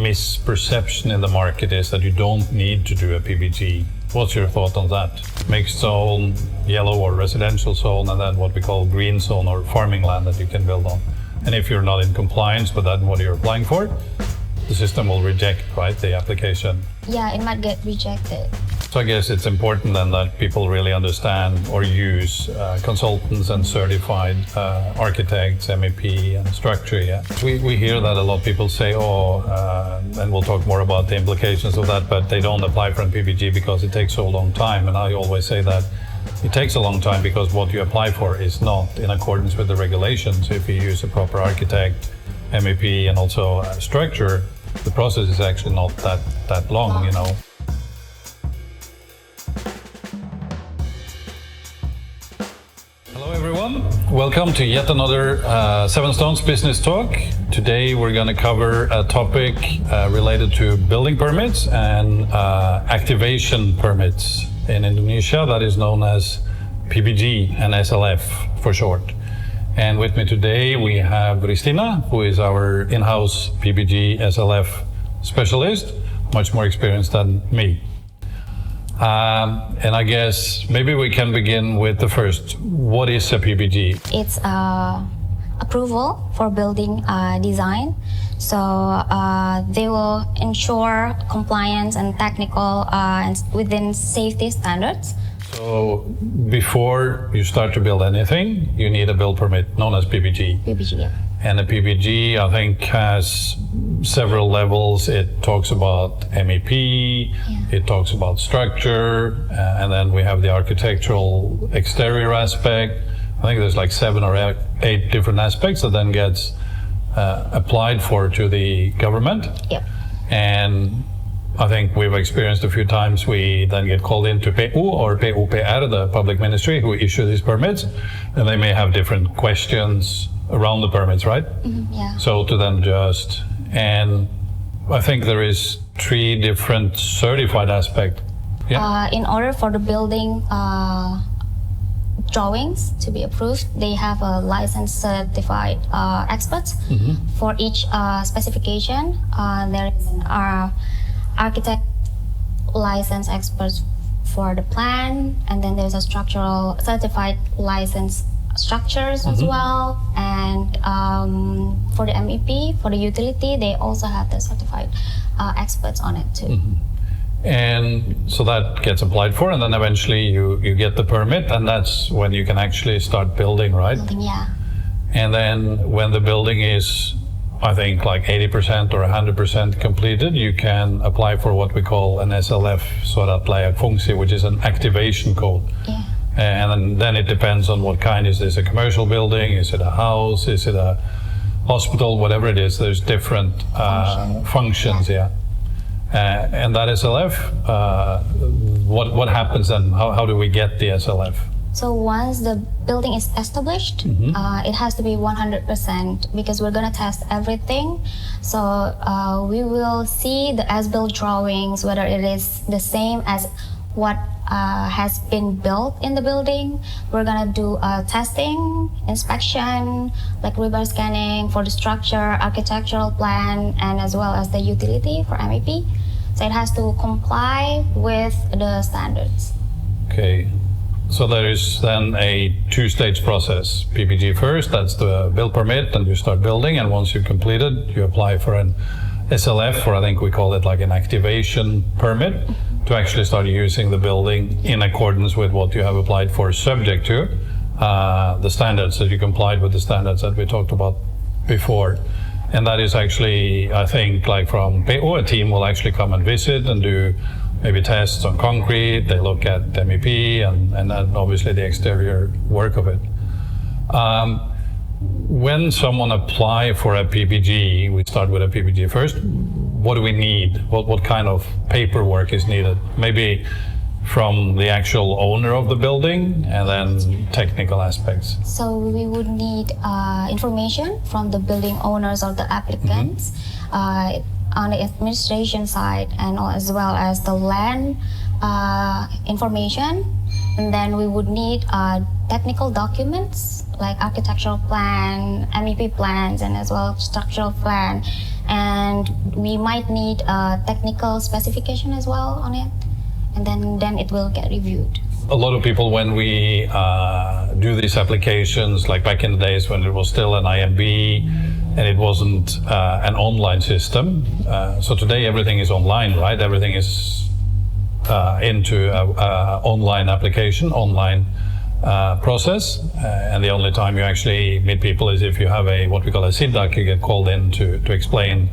misperception in the market is that you don't need to do a PBG. What's your thought on that? Mixed zone, yellow or residential zone, and then what we call green zone or farming land that you can build on. And if you're not in compliance with that and what you're applying for, the system will reject, right, the application. Yeah, it might get rejected. So I guess it's important then that people really understand or use consultants and certified architects, MEP and structure. Yeah, we hear that a lot of people say, and we'll talk more about the implications of that, but they don't apply for a PBG because it takes so long time. And I always say that it takes a long time because what you apply for is not in accordance with the regulations. If you use a proper architect, MEP and also structure, the process is actually not that long, you know. Hello everyone, welcome to yet another Seven Stones Business Talk. Today we're going to cover a topic related to building permits and activation permits in Indonesia, that is known as PBG and SLF for short. And with me today we have Ristina, who is our in-house PBG SLF specialist, much more experienced than me. And I guess maybe we can begin with the first. What is a PBG? It's approval for building design. So they will ensure compliance and technical and within safety standards. So before you start to build anything, you need a build permit known as PBG. PBG, yeah. And a PBG, I think, has several levels. It talks about MEP, It talks about structure, and then we have the architectural exterior aspect. I think there's like 7 or 8 different aspects that then gets applied for to the government. Yep. And I think we've experienced a few times we then get called into PU or PUPR, the public ministry, who issue these permits, and they may have different questions around the permits, right? Mm-hmm, yeah. So to then just, and I think there is 3 different certified aspects. Yeah. In order for the building drawings to be approved, they have a licensed certified experts for each specification. There is an architect license experts for the plan, and then there's a structural certified license structures as well, and for the MEP, for the utility, they also have the certified experts on it too. And so that gets applied for, and then eventually you get the permit, and that's when you can actually start building, right? Building, yeah. And then when the building is, I think, like 80% or 100% completed, you can apply for what we call an SLF, surat layak fungsi, which is an activation code. Yeah. And then it depends on what kind. Is this a commercial building? Is it a house? Is it a hospital? Whatever it is, there's different functions, yeah. And that SLF, what happens then? How do we get the SLF? So once the building is established, it has to be 100% because we're going to test everything. So we will see the as-built drawings, whether it is the same as what has been built in the building. We're going to do testing, inspection, like rebar scanning for the structure, architectural plan, and as well as the utility for MEP. So it has to comply with the standards. Okay. So there is then a 2-stage process. PBG first, that's the build permit, and you start building, and once you've completed, you apply for an SLF, or I think we call it like an activation permit, to actually start using the building in accordance with what you have applied for, subject to the standards, that you complied with the standards that we talked about before. And that is actually, I think, like from PO, a team will actually come and visit and do maybe tests on concrete. They look at MEP and then obviously the exterior work of it. When someone apply for a PBG, we start with a PBG first. What do we need? What kind of paperwork is needed? Maybe from the actual owner of the building, and then technical aspects. So we would need information from the building owners or the applicants on the administration side, and as well as the land information. And then we would need technical documents like architectural plan, MEP plans, and as well structural plan. And we might need a technical specification as well on it, and then it will get reviewed. A lot of people, when we do these applications, like back in the days when it was still an IMB and it wasn't an online system. So today everything is online, right? Everything is into a online application, online process. And the only time you actually meet people is if you have what we call a SIMBG, you get called in to explain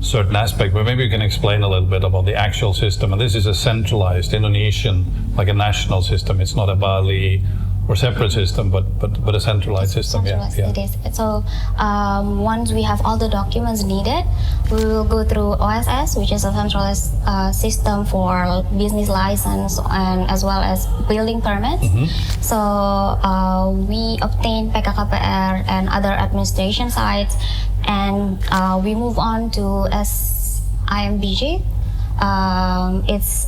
certain aspect, but maybe you can explain a little bit about the actual system. And this is a centralized Indonesian, like a national system. It's not a Bali or separate system, but a centralized system. Centralized, it is. So once we have all the documents needed, we will go through OSS, which is a centralized system for business license and as well as building permits. So we obtain PKKPR and other administration sites, and we move on to SIMBG. It's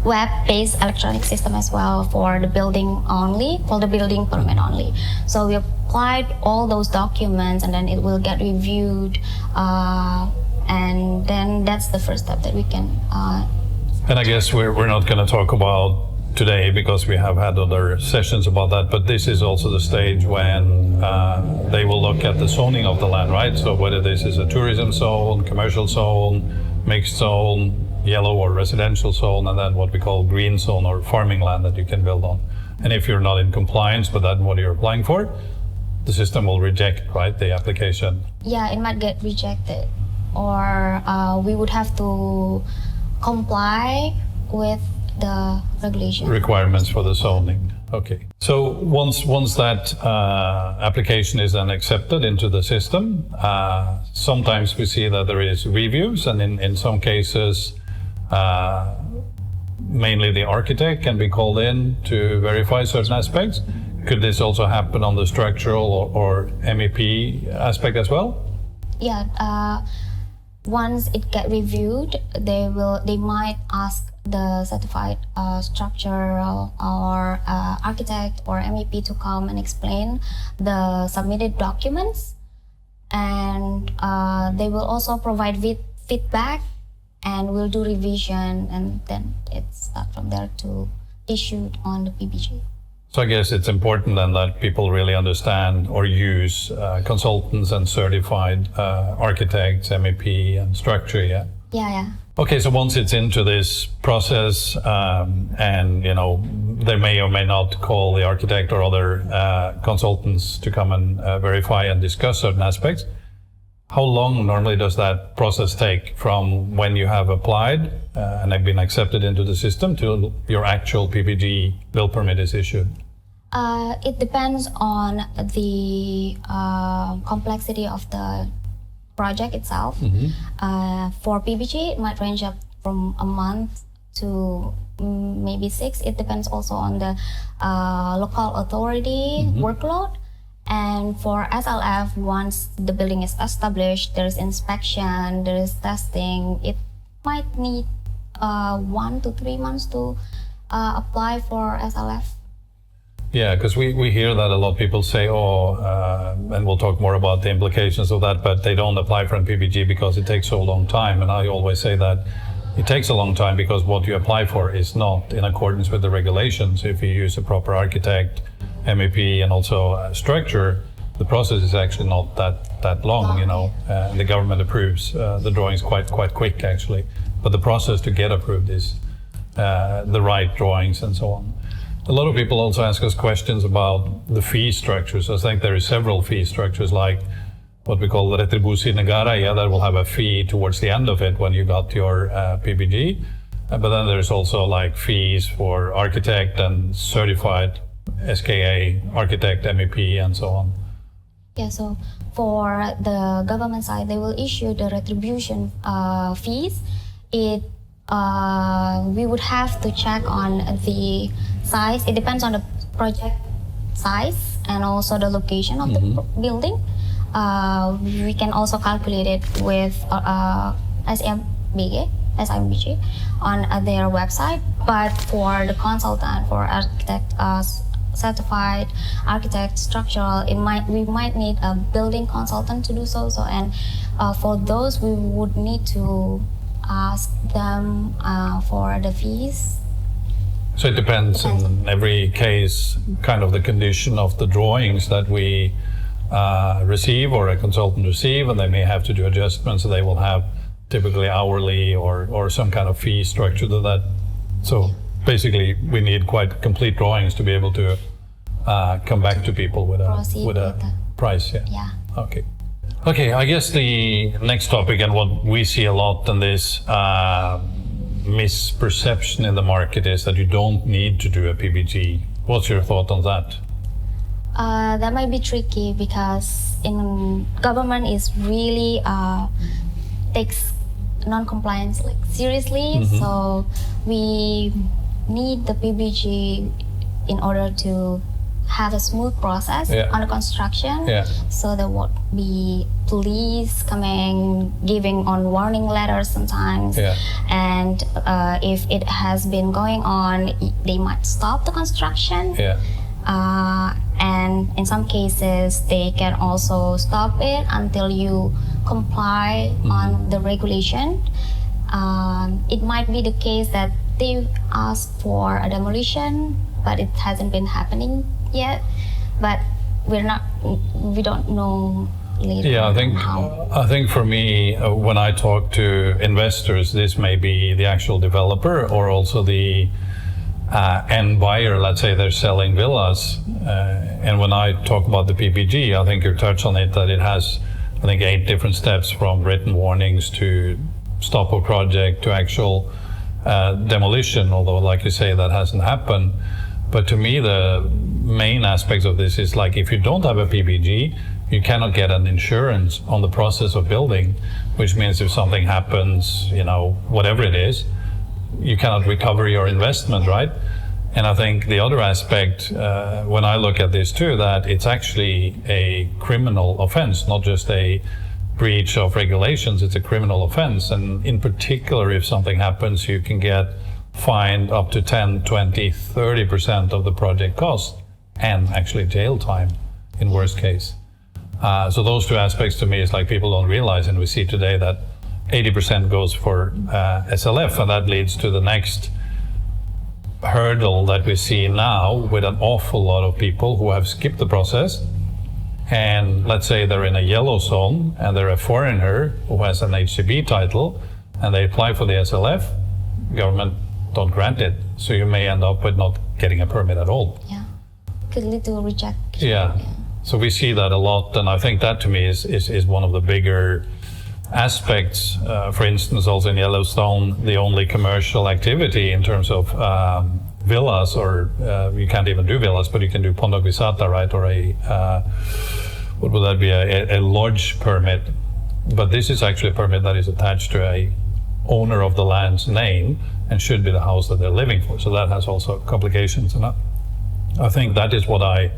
web-based electronic system as well for the building only, for the building permit only. So we applied all those documents, and then it will get reviewed, and then that's the first step that we can. And I guess we're not going to talk about today because we have had other sessions about that, but this is also the stage when they will look at the zoning of the land, right? So whether this is a tourism zone, commercial zone, mixed zone, yellow or residential zone, and then what we call green zone or farming land that you can build on. And if you're not in compliance with that, what you're applying for, the system will reject, right, the application. Yeah, it might get rejected, or we would have to comply with the regulation requirements for the zoning. Okay. So once that application is then accepted into the system, sometimes we see that there is reviews, and in some cases, mainly the architect can be called in to verify certain aspects. Could this also happen on the structural or MEP aspect as well? Yeah. Once it get reviewed, they might ask the certified structural or architect or MEP to come and explain the submitted documents, and they will also provide feedback, and we'll do revision, and then it's from there to issued on the PBG. So I guess it's important then that people really understand or use consultants and certified architects, MEP and structure, yeah? Yeah. Okay, so once it's into this process, and they may or may not call the architect or other consultants to come and verify and discuss certain aspects, how long normally does that process take from when you have applied and have been accepted into the system till your actual PBG build permit is issued? It depends on the complexity of the project itself. For PBG, it might range up from a month to maybe 6. It depends also on the local authority workload. And for SLF, once the building is established, there is inspection, there is testing, it might need 1 to 3 months to apply for SLF. Yeah, because we hear that a lot of people say, and we'll talk more about the implications of that, but they don't apply for an PBG because it takes so long time. And I always say that it takes a long time because what you apply for is not in accordance with the regulations. If you use a proper architect, MEP, and also structure, the process is actually not that long, the government approves the drawings quite quick actually. But the process to get approved is the right drawings and so on. A lot of people also ask us questions about the fee structures. I think there is several fee structures, like what we call retribusi negara, that will have a fee towards the end of it when you got your PBG. But then there's also like fees for architect and certified SKA, architect, MEP, and so on. Yeah, so for the government side, they will issue the retribution fees. We would have to check on the size. It depends on the project size and also the location of the building. We can also calculate it with SIMBG on their website. But for the consultant, for architect, certified architect, structural. We might need a building consultant to do so. And for those, we would need to ask them for the fees. So it depends in every case, kind of the condition of the drawings that we receive or a consultant receive, and they may have to do adjustments. So they will have typically hourly or some kind of fee structure to that. So basically, we need quite complete drawings to be able to come back to people with a price. Yeah. Okay, I guess the next topic, and what we see a lot in this misperception in the market, is that you don't need to do a PBG. What's your thought on that? That might be tricky because in government is really takes non-compliance seriously. So we need the PBG in order to have a smooth process on the construction. So there won't be police coming, giving on warning letters sometimes. And if it has been going on, they might stop the construction. And in some cases, they can also stop it until you comply on the regulation. It might be the case that they ask for a demolition, but it hasn't been happening yet. But we don't know later. I think for me, when I talk to investors, this may be the actual developer or also the end buyer. Let's say they're selling villas, and when I talk about the PBG, I think you touched on it, that it has, I think, 8 different steps, from written warnings to stop a project to actual demolition, although like you say that hasn't happened. But to me, the main aspects of this is if you don't have a PBG, you cannot get an insurance on the process of building, which means if something happens, whatever it is, you cannot recover your investment, right? And I think the other aspect, when I look at this too, that it's actually a criminal offense, not just a breach of regulations, it's a criminal offense. And in particular, if something happens, you can get fined up to 10, 20, 30% of the project cost, and actually jail time in worst case. So those two aspects to me is people don't realize, and we see today that 80% goes for SLF, and that leads to the next hurdle that we see now with an awful lot of people who have skipped the process. And let's say they're in a yellow zone and they're a foreigner who has an HCB title and they apply for the SLF, government don't grant it. So you may end up with not getting a permit at all. Could lead to rejection. So we see that a lot, and I think that to me is one of the bigger aspects. For instance, also in Yellowstone, the only commercial activity in terms of villas, or you can't even do villas, but you can do pondok wisata, right? Or what would that be? A lodge permit. But this is actually a permit that is attached to a owner of the land's name and should be the house that they're living for. So that has also complications. And I think that is what I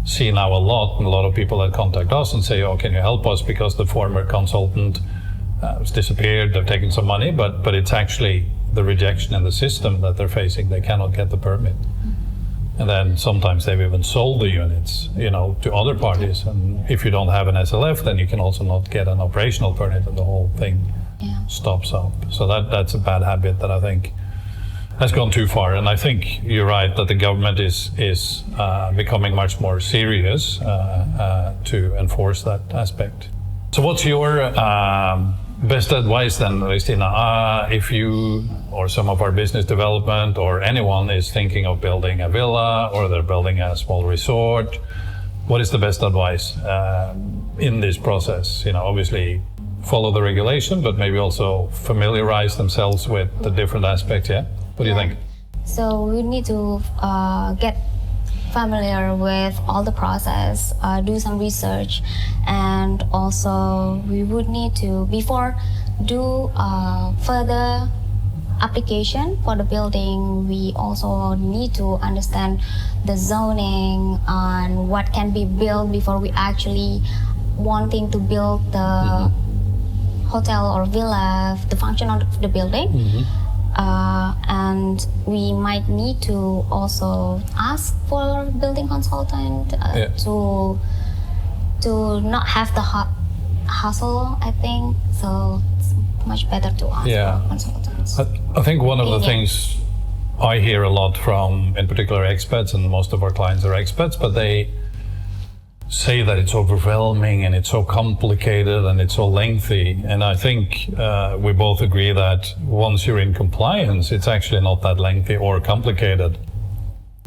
see now a lot, and a lot of people that contact us and say, can you help us, because the former consultant has disappeared, they've taken some money, but it's actually the rejection in the system that they're facing. They cannot get the permit. And then sometimes they've even sold the units, to other parties. And if you don't have an SLF, then you can also not get an operational permit, and the whole thing stops up. So that's a bad habit that I think has gone too far. And I think you're right that the government is becoming much more serious to enforce that aspect. So what's your best advice then, Ristina? If you or some of our business development or anyone is thinking of building a villa or they're building a small resort, what is the best advice in this process? Obviously follow the regulation, but maybe also familiarize themselves with the different aspects. What do you think? So we need to get familiar with all the process, do some research, and also we would need to, before do further application for the building, we also need to understand the zoning and what can be built before we actually wanting to build the hotel or villa, the function of the building. and we might need to also ask for building consultant Yeah. to not have the hassle, I think. So it's much better to ask Yeah. for consultants. I think one of the Yeah. things I hear a lot from, in particular, expats, and most of our clients are expats, but they say that it's overwhelming and it's so complicated and it's so lengthy. And I think we both agree that once you're in compliance, it's actually not that lengthy or complicated.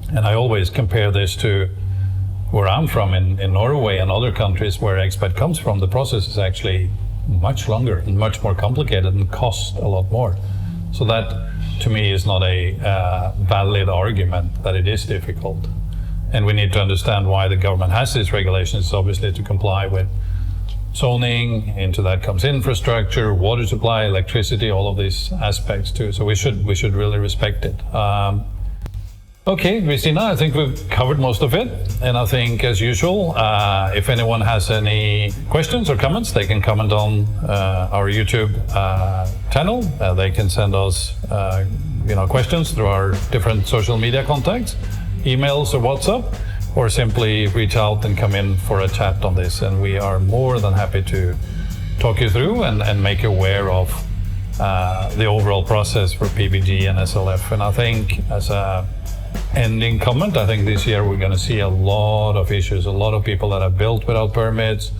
And I always compare this to where I'm from in Norway and other countries where expat comes from. The process is actually much longer and much more complicated and costs a lot more. So that, to me, is not a valid argument that it is difficult. And we need to understand why the government has these regulations, obviously to comply with zoning. Into that comes infrastructure, water supply, electricity, all of these aspects too. So we should really respect it. Okay, Ristina, I think we've covered most of it. And I think, as usual, if anyone has any questions or comments, they can comment on our YouTube channel. They can send us questions through our different social media contacts, emails or WhatsApp, or simply reach out and come in for a chat on this. And we are more than happy to talk you through and make you aware of the overall process for PBG and SLF. And I think, as a ending comment, I think this year we're going to see a lot of issues, a lot of people that have built without permits,